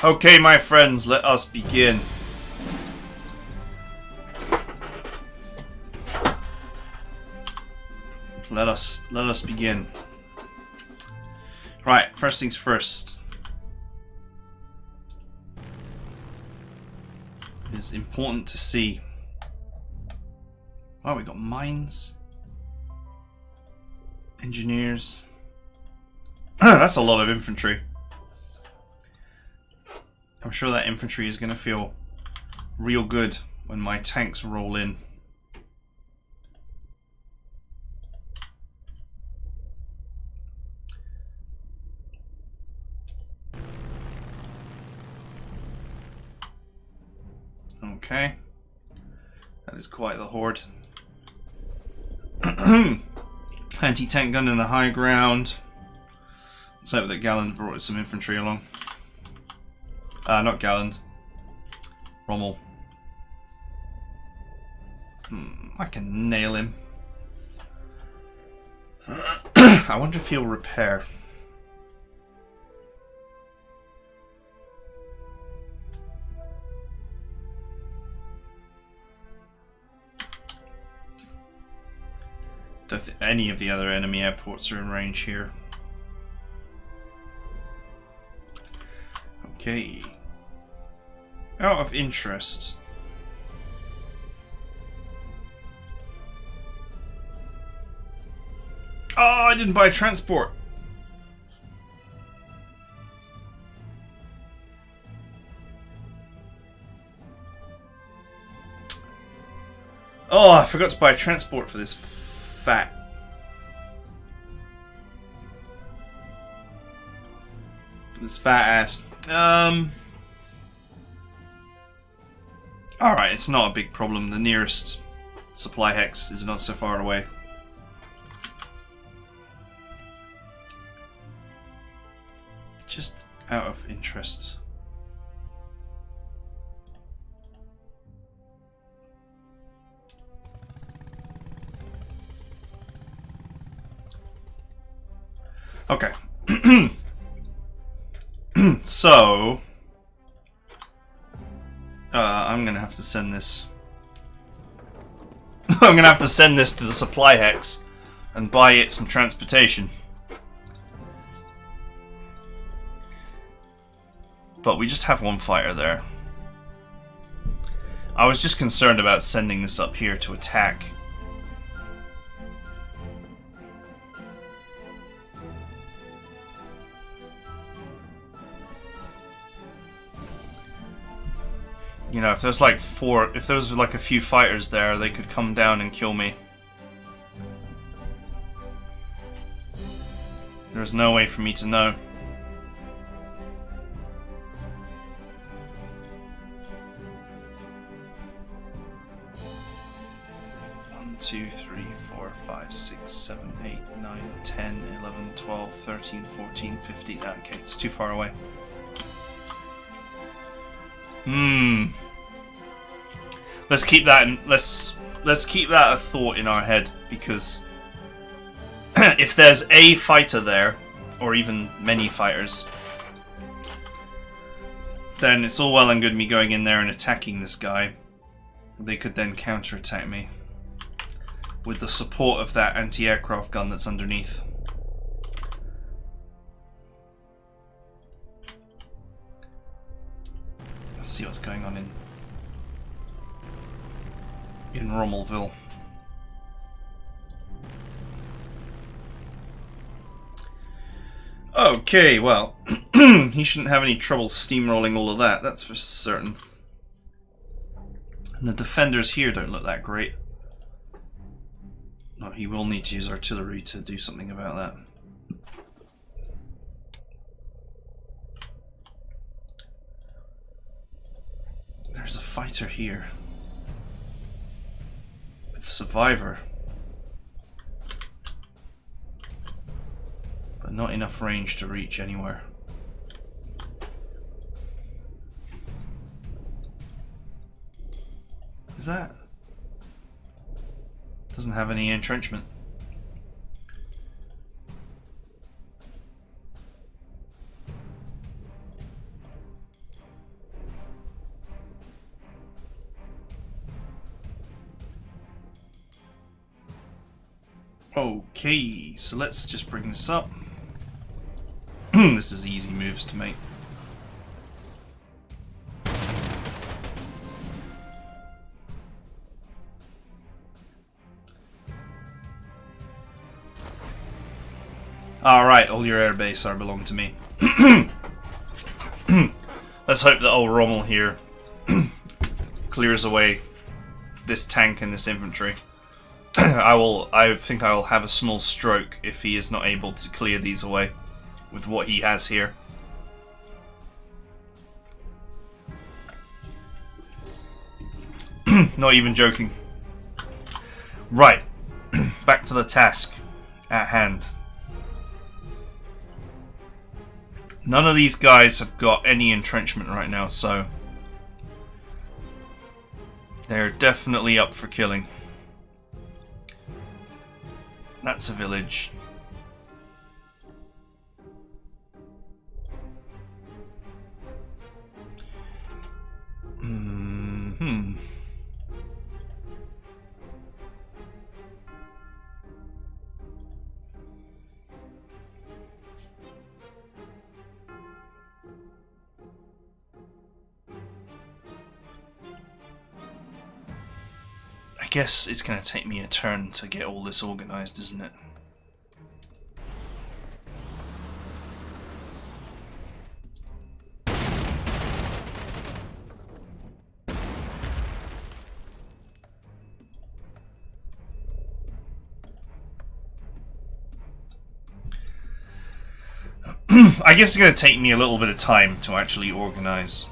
Okay, my friends, let us begin. Let us begin. Right, first things first. It's important to see. Oh, we got mines. Engineers. That's a lot of infantry. I'm sure that infantry is going to feel real good when my tanks roll in. Okay. That is quite the horde. Anti-tank gun in the high ground. Let's hope that Galland brought some infantry along. Not Galland. Rommel. I can nail him. I wonder if he'll repair. Don't think any of the other enemy airports are in range here. Okay. Out of interest. Oh, I didn't buy transport. Oh, I forgot to buy transport for this fat. This fat ass. Alright, it's not a big problem. The nearest supply hex is not so far away. Just out of interest. Okay. So I'm gonna have to send this. I'm gonna have to send this to the supply hex and buy it some transportation. But we just have one fighter there. I was just concerned about sending this up here to attack. You know, if there's like a few fighters there, they could come down and kill me. There's no way for me to know. One, 2, 3, 4, 5, 6, 7, 8, 9, 10, 11, 12, 13, 14, 15. Okay, it's too far away. Let's keep that in, let's keep that a thought in our head, because if there's a fighter there, or even many fighters, then it's all well and good me going in there and attacking this guy. They could then counterattack me with the support of that anti-aircraft gun that's underneath. Let's see what's going on in Rommelville. Okay, well, he shouldn't have any trouble steamrolling all of that, that's for certain. And the defenders here don't look that great. No, he will need to use artillery to do something about that. There's a fighter here. It's Survivor. But not enough range to reach anywhere. Is that? Doesn't have any entrenchment. Okay, so let's just bring this up. This is easy moves to make. Alright, all your airbase are belong to me. Let's hope that old Rommel here clears away this tank and this infantry. I think I will have a small stroke if he is not able to clear these away with what he has here. Not even joking. Right, back to the task at hand. None of these guys have got any entrenchment right now, so they're definitely up for killing. That's a village. I guess it's going to take me a turn to get all this organized, isn't it? I guess it's going to take me a little bit of time to actually organize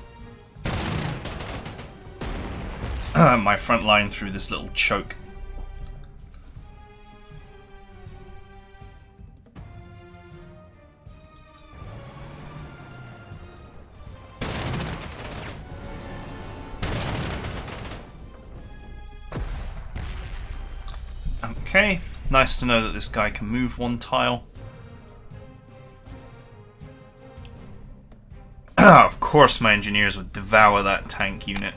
my front line through this little choke. Okay, nice to know that this guy can move one tile. Of course my engineers would devour that tank unit.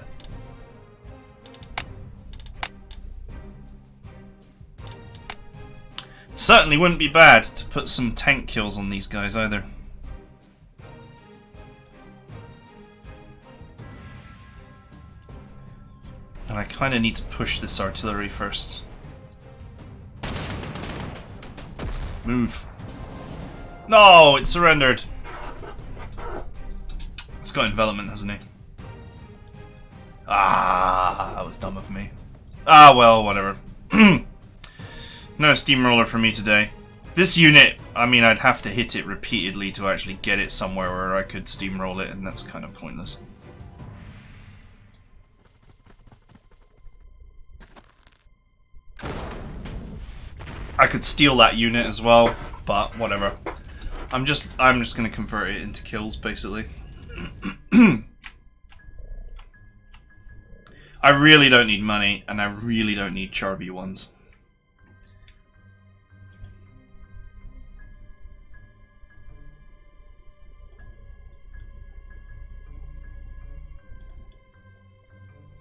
Certainly wouldn't be bad to put some tank kills on these guys either. And I kind of need to push this artillery first. Move. No, it surrendered. It's got envelopment, hasn't it? Ah, that was dumb of me. Ah, well, whatever. No steamroller for me today. This unit, I mean, I'd have to hit it repeatedly to actually get it somewhere where I could steamroll it, and that's kind of pointless. I could steal that unit as well, but whatever. I'm just gonna convert it into kills, basically. I really don't need money, and I really don't need Charby ones.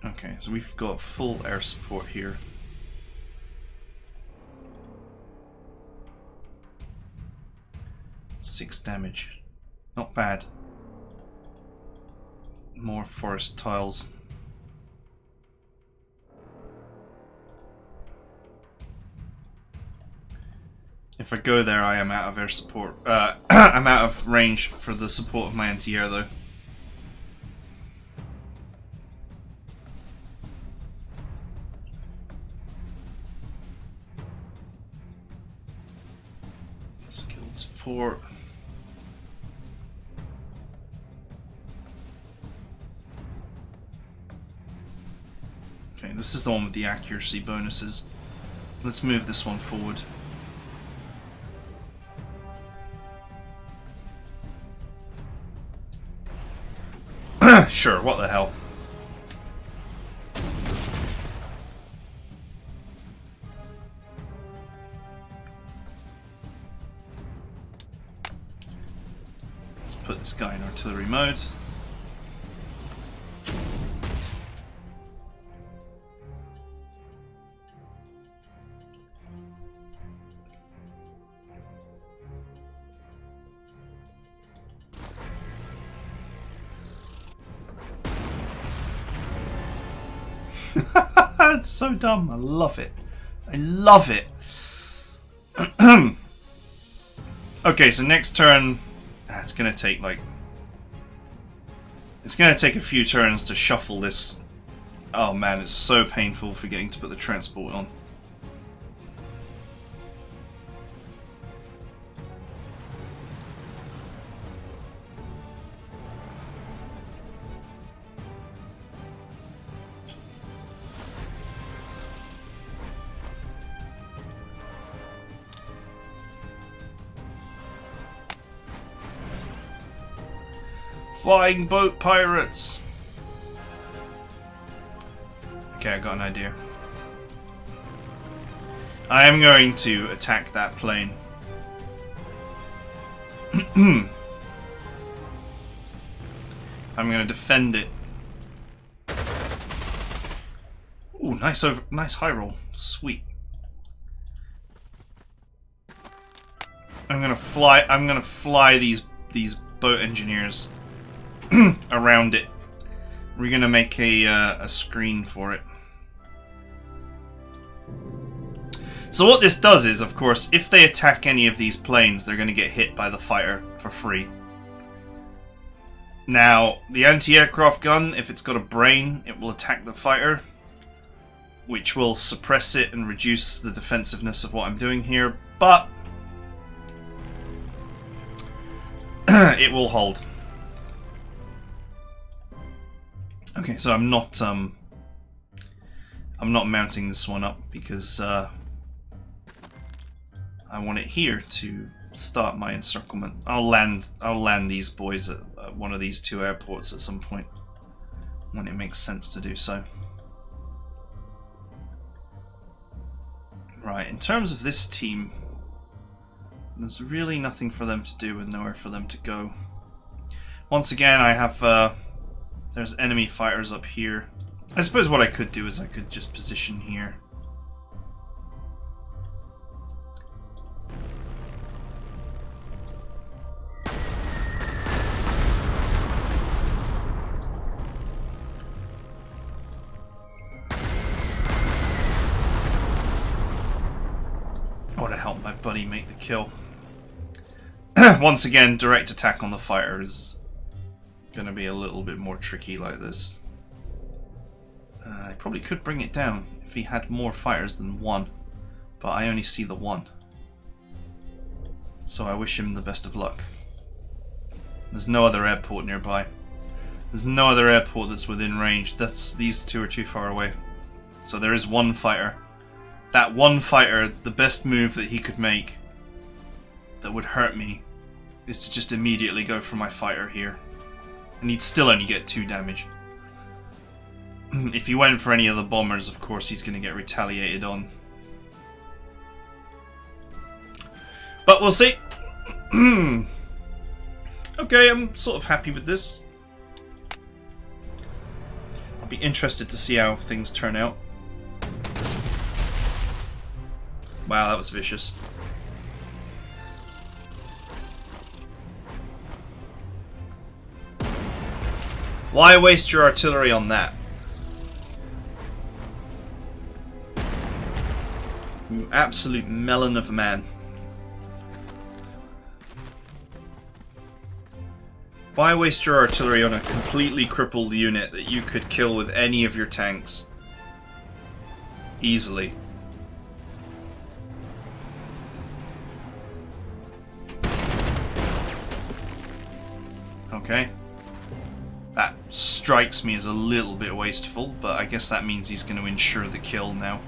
Okay, so we've got full air support here. Six damage. Not bad. More forest tiles. If I go there, I am out of air support. I'm out of range for the support of my anti-air, though. Skilled support. Okay, this is the one with the accuracy bonuses. Let's move this one forward. Sure, what the hell. Let's put this guy in artillery mode. It's so dumb. I love it. I love it. Okay, so next turn, it's gonna take like, it's gonna take a few turns to shuffle this. Oh man, it's so painful forgetting to put the transport on. Flying boat pirates! Okay, I got an idea. I am going to attack that plane. I'm going to defend it. Ooh, nice high roll. Sweet. I'm gonna fly these boat engineers around it. We're gonna make a screen for it. So what this does is, of course, if they attack any of these planes, they're gonna get hit by the fighter for free. Now, the anti-aircraft gun, if it's got a brain, it will attack the fighter, which will suppress it and reduce the defensiveness of what I'm doing here, but it will hold. Okay, so I'm not mounting this one up because I want it here to start my encirclement. I'll land these boys at one of these two airports at some point when it makes sense to do so. Right, in terms of this team, there's really nothing for them to do and nowhere for them to go. Once again, I have there's enemy fighters up here. I suppose what I could do is I could just position here. I want to help my buddy make the kill. Once again, direct attack on the fighter is going to be a little bit more tricky like this. I probably could bring it down if he had more fighters than one, but I only see the one. So I wish him the best of luck. There's no other airport nearby. There's no other airport that's within range. These two are too far away. So there is one fighter. That one fighter, the best move that he could make that would hurt me is to just immediately go for my fighter here. And he'd still only get 2 damage. If he went for any of the bombers, of course, he's going to get retaliated on. But we'll see. Okay, I'm sort of happy with this. I'll be interested to see how things turn out. Wow, that was vicious. Why waste your artillery on that? You absolute melon of a man. Why waste your artillery on a completely crippled unit that you could kill with any of your tanks? Easily. Okay. That strikes me as a little bit wasteful, but I guess that means he's going to ensure the kill now.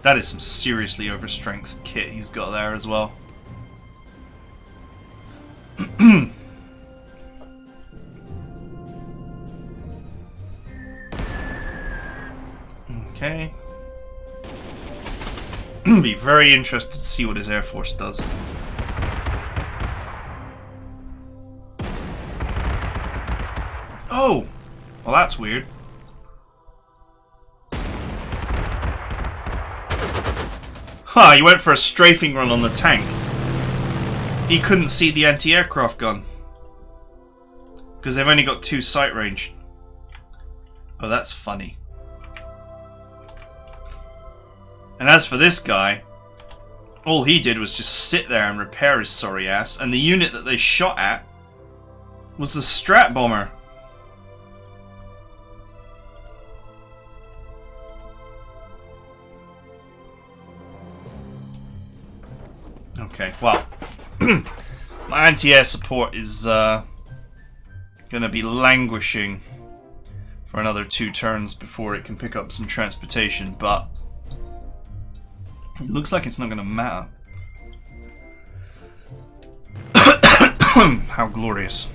That is some seriously overstrength kit he's got there as well. Okay. Be very interested to see what his Air Force does. Oh! Well, that's weird. Huh, he went for a strafing run on the tank. He couldn't see the anti-aircraft gun. Because they've only got 2 sight range. Oh, that's funny. And as for this guy, all he did was just sit there and repair his sorry ass, and the unit that they shot at was the Strat Bomber. Okay, well, my anti-air support is going to be languishing for another 2 turns before it can pick up some transportation, but it looks like it's not going to matter. How glorious.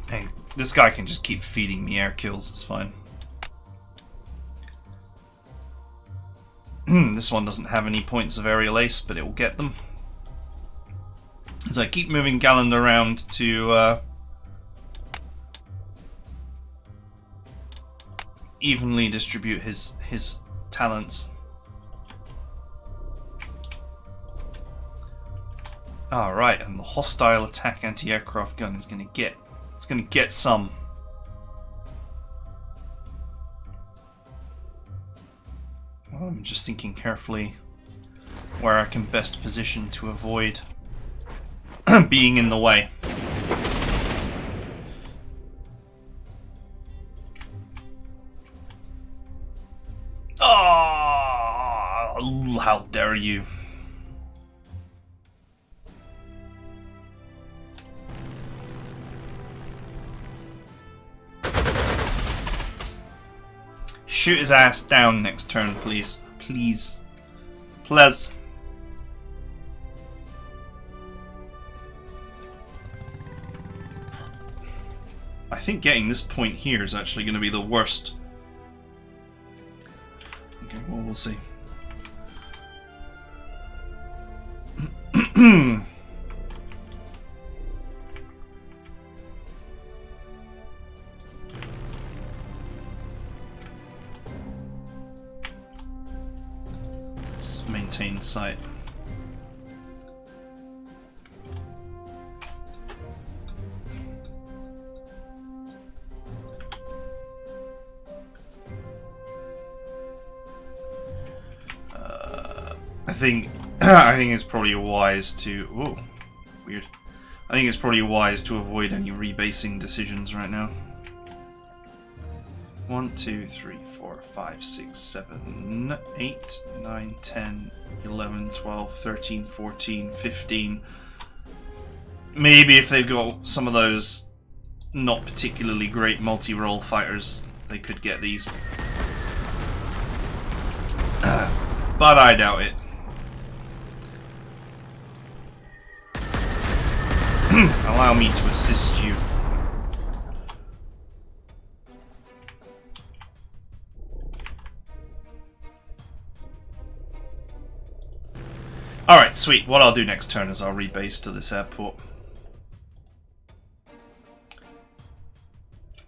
Hey, this guy can just keep feeding me air kills, it's fine. This one doesn't have any points of aerial ace, but it will get them. As I keep moving Galland around to evenly distribute his talents. Alright, and the hostile attack anti-aircraft gun is gonna get some. Well, I'm just thinking carefully where I can best position to avoid being in the way. Oh, how dare you! Shoot his ass down next turn, please. Please. Please. I think getting this point here is actually going to be the worst. Okay, well, we'll see. Let's maintain sight. I think it's probably wise to. Oh, weird. I think it's probably wise to avoid any rebasing decisions right now. 1, 2, 3, 4, 5, 6, 7, 8, 9, 10, 11, 12, 13, 14, 15. Maybe if they've got some of those not particularly great multi-role fighters, they could get these. But I doubt it. Allow me to assist you. Alright, sweet. What I'll do next turn is I'll rebase to this airport.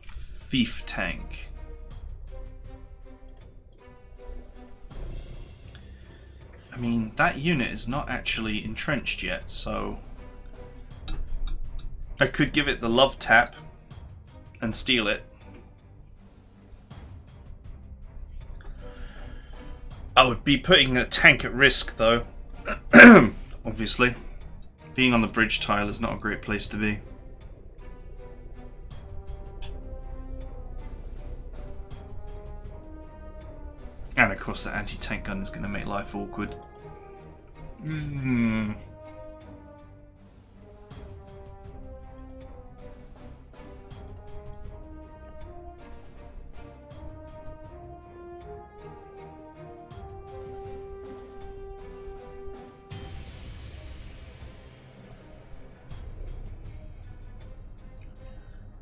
Thief tank. I mean, that unit is not actually entrenched yet, so I could give it the love tap and steal it. I would be putting a tank at risk, though. Obviously. Being on the bridge tile is not a great place to be. And of course the anti-tank gun is going to make life awkward.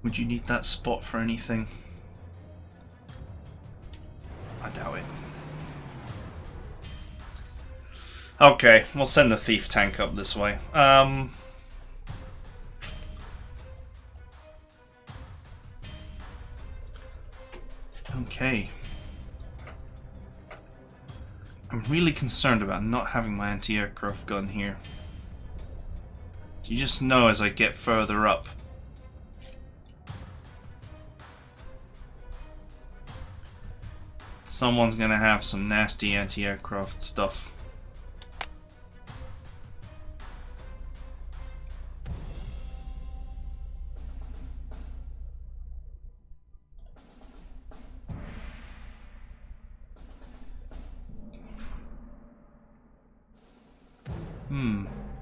Would you need that spot for anything? I doubt it. Okay, we'll send the thief tank up this way. Okay. I'm really concerned about not having my anti-aircraft gun here. You just know as I get further up. Someone's gonna have some nasty anti-aircraft stuff.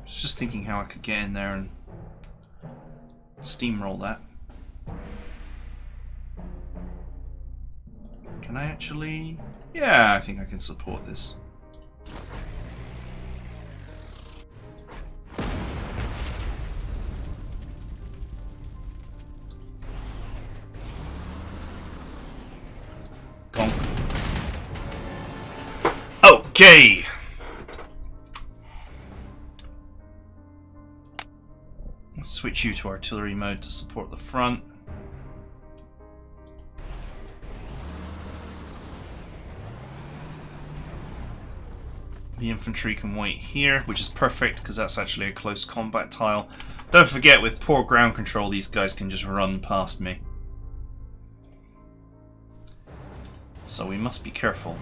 Just thinking how I could get in there and steamroll that. Can I actually? Yeah, I think I can support this. Gonk. Okay. Let's switch you to artillery mode to support the front. The infantry can wait here, which is perfect because that's actually a close combat tile. Don't forget, with poor ground control, these guys can just run past me. So we must be careful.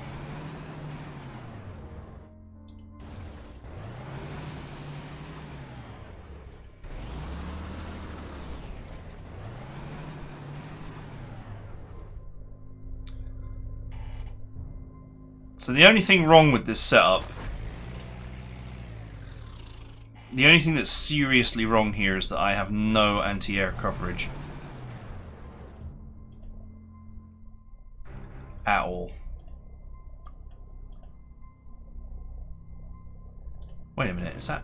So the only thing wrong with this setup, the only thing that's seriously wrong here is that I have no anti-air coverage. At all. Wait a minute, is that...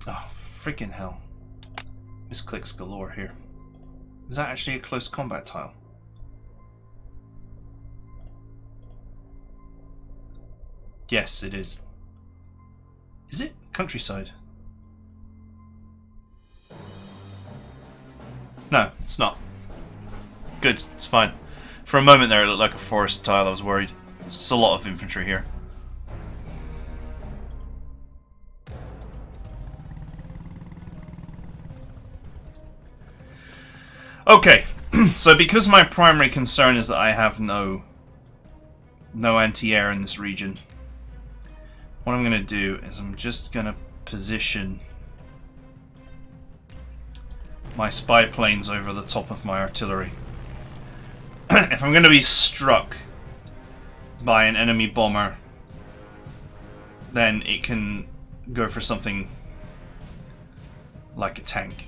Oh, freaking hell. Misclicks galore here. Is that actually a close combat tile? Yes, it is. Is it? Countryside. No, it's not. Good, it's fine. For a moment there it looked like a forest tile, I was worried. There's a lot of infantry here. Okay, so because my primary concern is that I have no anti-air in this region, what I'm going to do is I'm just going to position my spy planes over the top of my artillery. If I'm going to be struck by an enemy bomber, then it can go for something like a tank.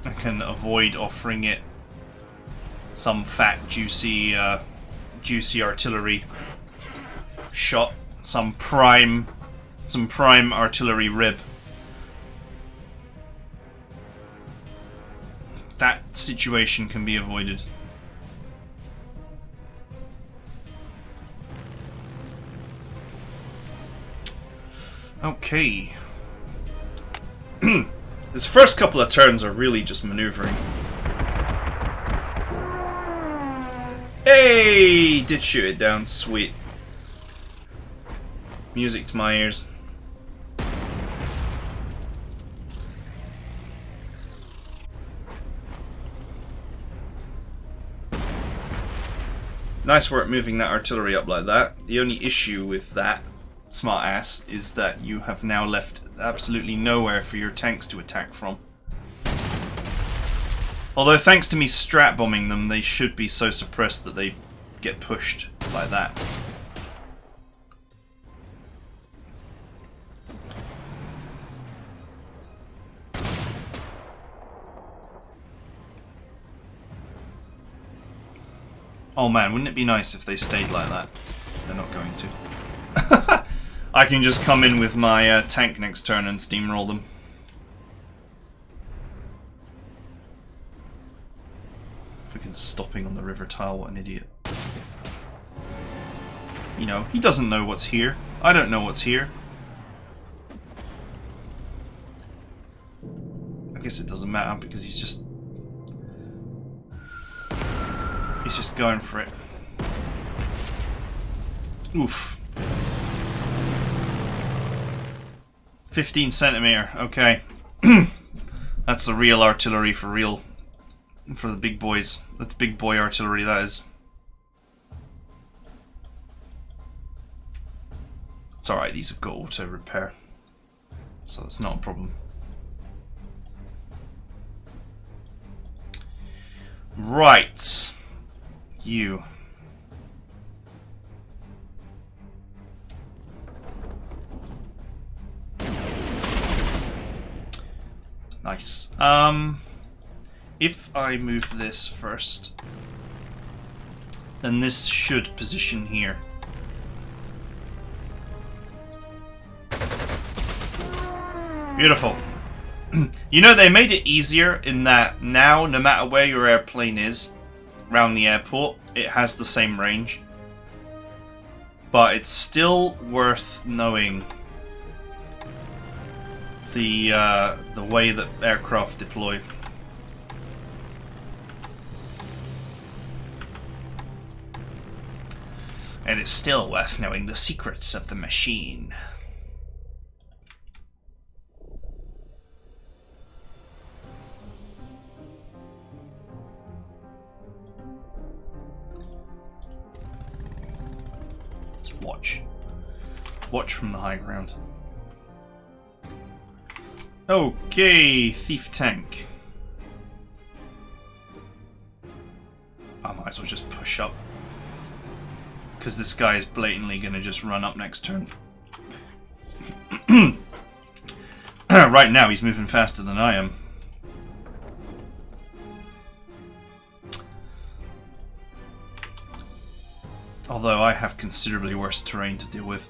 I can avoid offering it some fat, juicy artillery shot, some prime artillery rib. That situation can be avoided. Okay. This first couple of turns are really just maneuvering. Hey! Did shoot it down. Sweet. Music to my ears. Nice work moving that artillery up like that. The only issue with that, smart ass, is that you have now left absolutely nowhere for your tanks to attack from. Although thanks to me strat bombing them, they should be so suppressed that they get pushed like that. Oh man, wouldn't it be nice if they stayed like that? They're not going to. I can just come in with my tank next turn and steamroll them. Freaking stopping on the river tile, what an idiot. You know, he doesn't know what's here. I don't know what's here. I guess it doesn't matter because he's just going for it. Oof. 15 centimeter, okay. That's the real artillery for real. For the big boys. That's big boy artillery, that is. It's alright, these have got auto repair. So that's not a problem. Right. You. Nice. If I move this first, then this should position here. Beautiful. You know, they made it easier in that now, no matter where your airplane is around the airport, it has the same range. But it's still worth knowing the way that aircraft deploy. And it's still worth knowing the secrets of the machine. Let's watch. Watch from the high ground. Okay, thief tank. I might as well just push up. Because this guy is blatantly going to just run up next turn. Right now he's moving faster than I am. Although I have considerably worse terrain to deal with.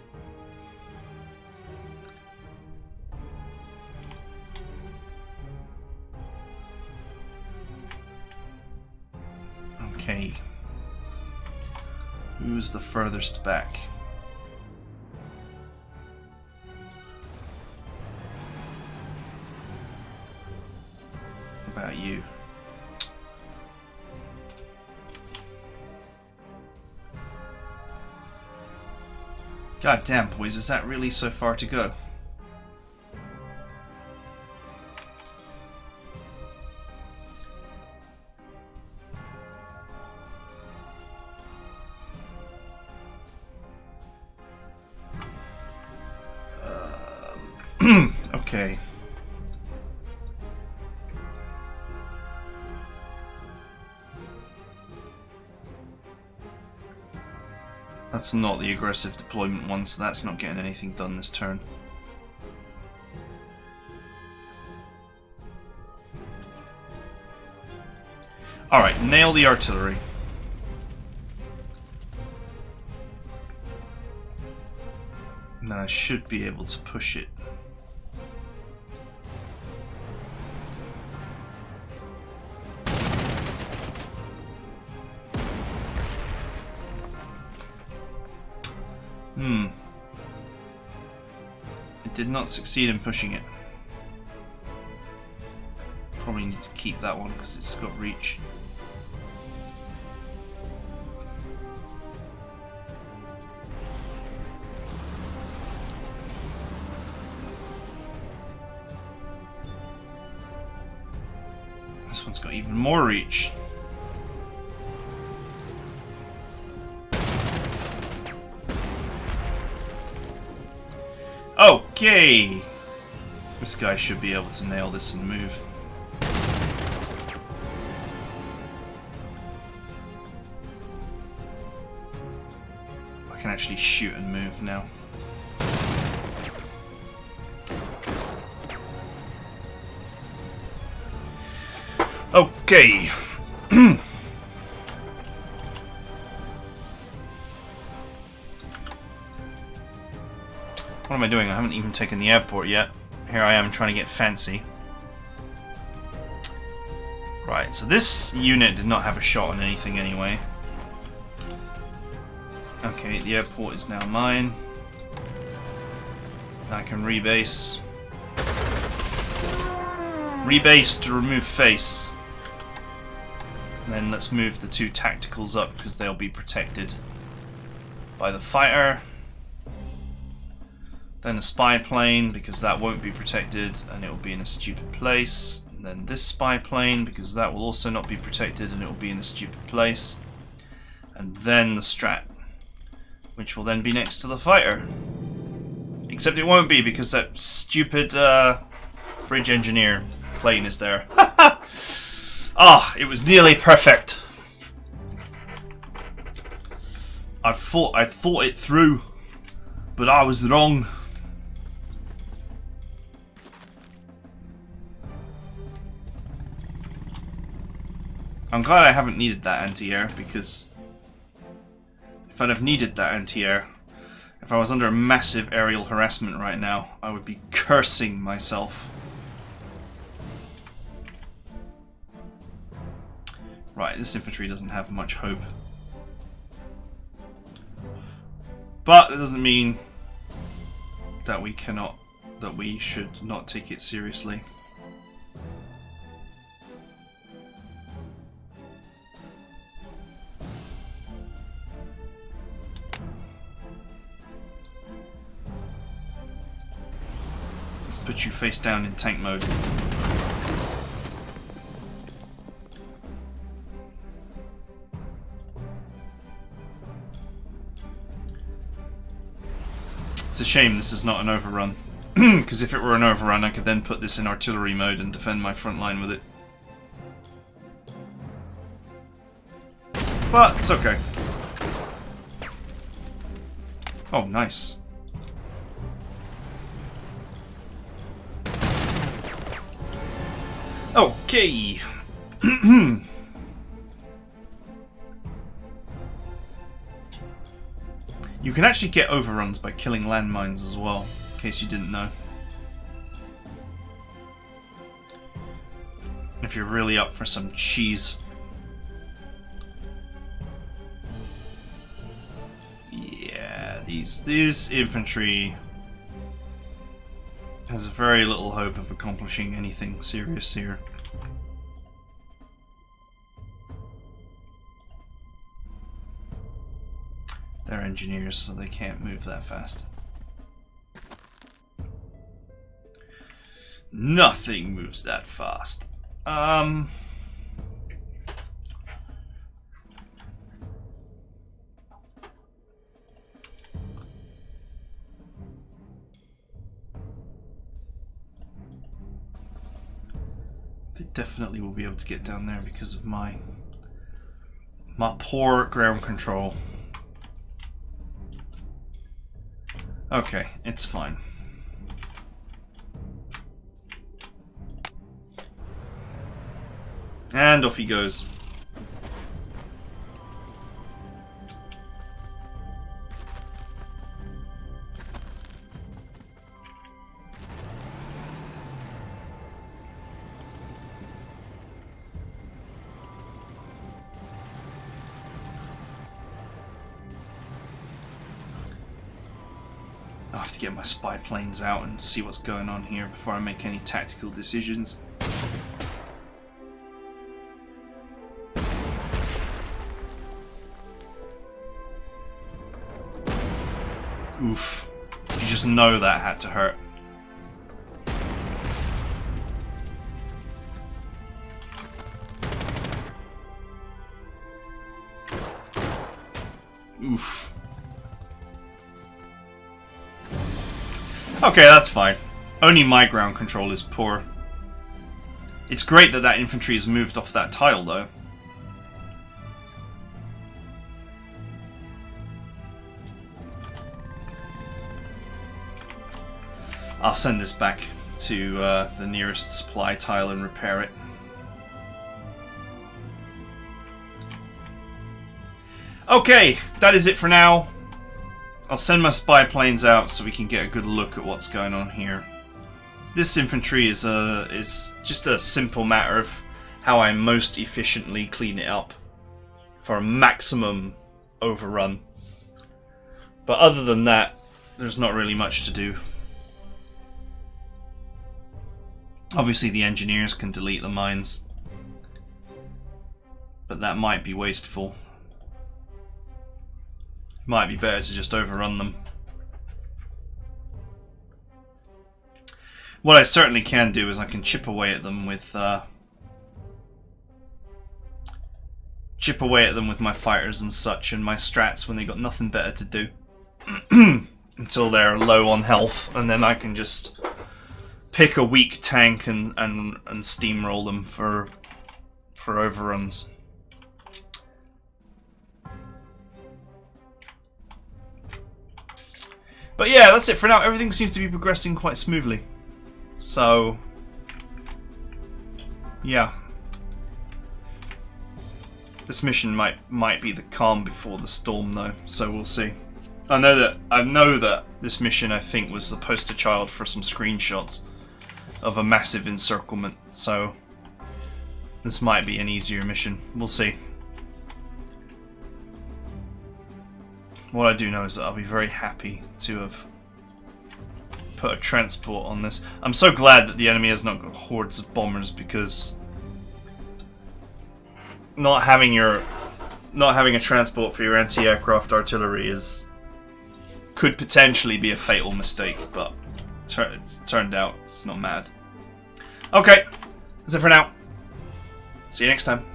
Okay. Who's the furthest back? What about you? God damn, boys, is that really so far to go? Okay. That's not the aggressive deployment one, so that's not getting anything done this turn. Alright, nail the artillery. And then I should be able to push it. It did not succeed in pushing it. Probably need to keep that one because it's got reach. This one's got even more reach. Okay! This guy should be able to nail this and move. I can actually shoot and move now. Okay. What am I doing? I haven't even taken the airport yet. Here I am trying to get fancy. Right, so this unit did not have a shot on anything anyway. Okay, the airport is now mine. I can rebase. Rebase to remove face. And then let's move the two tacticals up because they'll be protected by the fighter. Then the spy plane, because that won't be protected and it will be in a stupid place. And then this spy plane, because that will also not be protected and it will be in a stupid place. And then the strat, which will then be next to the fighter. Except it won't be, because that stupid bridge engineer plane is there. Ah, it was nearly perfect. I thought it through, but I was wrong. I'm glad I haven't needed that anti-air, because if I'd have needed that anti-air, if I was under a massive aerial harassment right now, I would be cursing myself. Right, this infantry doesn't have much hope. But it doesn't mean that we should not take it seriously. Let's put you face down in tank mode. It's a shame this is not an overrun, because if it were an overrun I could then put this in artillery mode and defend my front line with it. But it's okay. Oh, nice. Okay. You can actually get overruns by killing landmines as well, in case you didn't know. If you're really up for some cheese. Yeah, these infantry has very little hope of accomplishing anything serious here. They're engineers, so they can't move that fast. Nothing moves that fast. They definitely will be able to get down there because of my poor ground control. Okay, it's fine. And off he goes. I have to get my spy planes out and see what's going on here before I make any tactical decisions. Oof. You just know that had to hurt. Oof. Okay, that's fine. Only my ground control is poor. It's great that that infantry has moved off that tile, though. I'll send this back to the nearest supply tile and repair it. Okay, that is it for now. I'll send my spy planes out so we can get a good look at what's going on here. This infantry is just a simple matter of how I most efficiently clean it up for a maximum overrun. But other than that, there's not really much to do. Obviously the engineers can delete the mines, but that might be wasteful. Might be better to just overrun them. What I certainly can do is I can chip away at them with my fighters and such, and my strats when they got nothing better to do until they're low on health, and then I can just pick a weak tank and steamroll them for overruns. But yeah, that's it for now. Everything seems to be progressing quite smoothly. So, yeah. This mission might be the calm before the storm, though. So we'll see. I know that this mission, I think, was the poster child for some screenshots of a massive encirclement. So this might be an easier mission. We'll see. What I do know is that I'll be very happy to have put a transport on this. I'm so glad that the enemy has not got hordes of bombers, because not having a transport for your anti-aircraft artillery could potentially be a fatal mistake, but it's turned out it's not mad. Okay, that's it for now. See you next time.